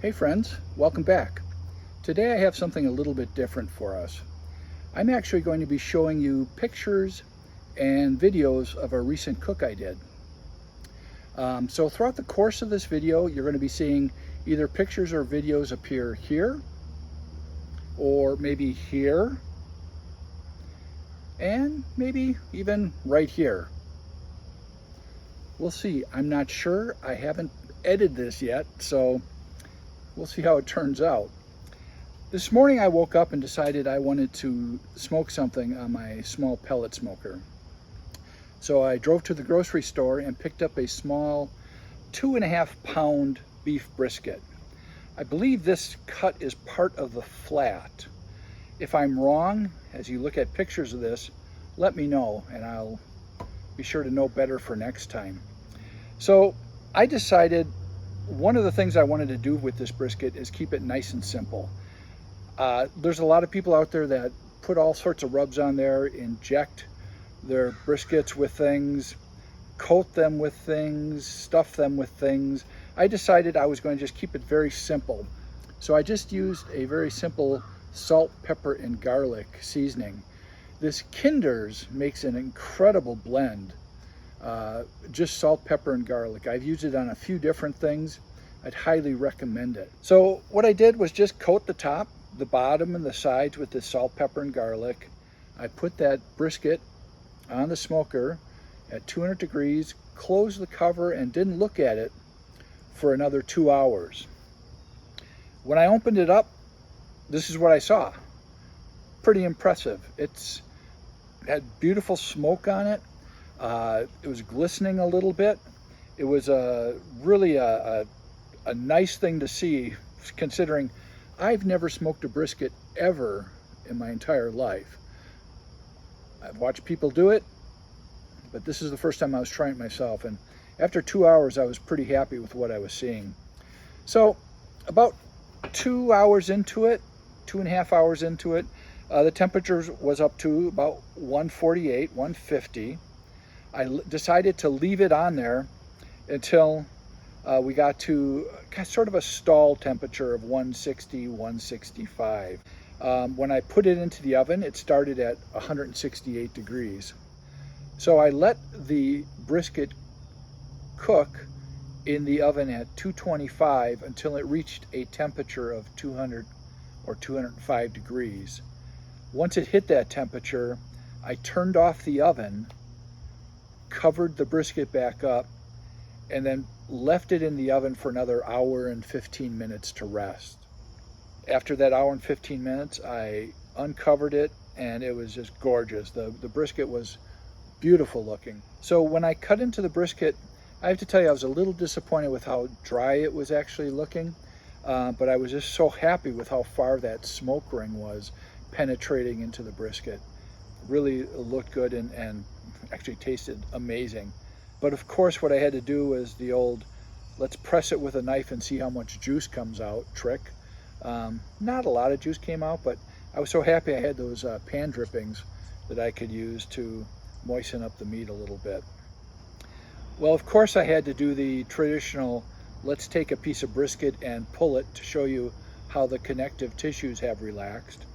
Hey friends, welcome back. Today I have something a little bit different for us. I'm actually going to be showing you pictures and videos of a recent cook I did. So throughout the course of this video, you're going to be seeing either pictures or videos appear here, or maybe here, and maybe even right here. We'll see. I'm not sure. I haven't edited this yet, so we'll see how it turns out. This morning I woke up and decided I wanted to smoke something on my small pellet smoker. So I drove to the grocery store and picked up a small 2.5 pound beef brisket. I believe this cut is part of the flat. If I'm wrong, as you look at pictures of this, let me know and I'll be sure to know better for next time. So I decided one of the things I wanted to do with this brisket is keep it nice and simple. There's a lot of people out there that put all sorts of rubs on there, inject their briskets with things, coat them with things, stuff them with things. I decided I was going to just keep it very simple. So I just used a very simple salt, pepper, and garlic seasoning. This Kinder's makes an incredible blend. Just salt, pepper, and garlic. I've used it on a few different things. I'd highly recommend it. So what I did was just coat the top, the bottom, and the sides with this salt, pepper, and garlic. I put that brisket on the smoker at 200 degrees, closed the cover, and didn't look at it for another 2 hours. When I opened it up, this is what I saw. Pretty impressive. It's had beautiful smoke on it. It was glistening a little bit. It was really a nice thing to see, considering I've never smoked a brisket ever in my entire life. I've watched people do it, but this is the first time I was trying it myself. And after 2 hours, I was pretty happy with what I was seeing. So about 2 hours into it, 2.5 hours into it, the temperature was up to about 148, 150. I decided to leave it on there until we got to sort of a stall temperature of 160, 165. When I put it into the oven, it started at 168 degrees. So I let the brisket cook in the oven at 225 until it reached a temperature of 200 or 205 degrees. Once it hit that temperature, I turned off the oven, covered the brisket back up, and then left it in the oven for another hour and 15 minutes to rest. After that hour and 15 minutes, I uncovered it and it was just gorgeous. The brisket was beautiful looking. So when I cut into the brisket, I have to tell you I was a little disappointed with how dry it was actually looking, but I was just so happy with how far that smoke ring was penetrating into the brisket. Really looked good and actually tasted amazing. But of course what I had to do was the old let's press it with a knife and see how much juice comes out trick. Not a lot of juice came out, but I was so happy I had those pan drippings that I could use to moisten up the meat a little bit. Well, of course I had to do the traditional let's take a piece of brisket and pull it to show you how the connective tissues have relaxed.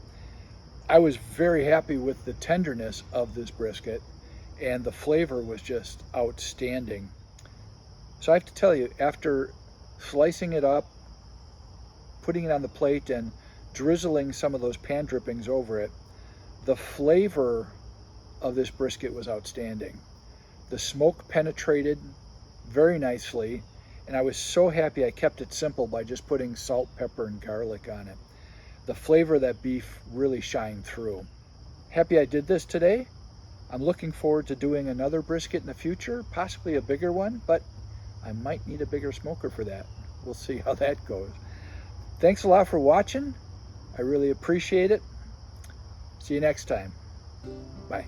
I was very happy with the tenderness of this brisket, and the flavor was just outstanding. So I have to tell you, after slicing it up, putting it on the plate, and drizzling some of those pan drippings over it, the flavor of this brisket was outstanding. The smoke penetrated very nicely, and I was so happy I kept it simple by just putting salt, pepper, and garlic on it. The flavor of that beef really shined through. Happy I did this today. I'm looking forward to doing another brisket in the future, possibly a bigger one, but I might need a bigger smoker for that. We'll see how that goes. Thanks a lot for watching. I really appreciate it. See you next time. Bye.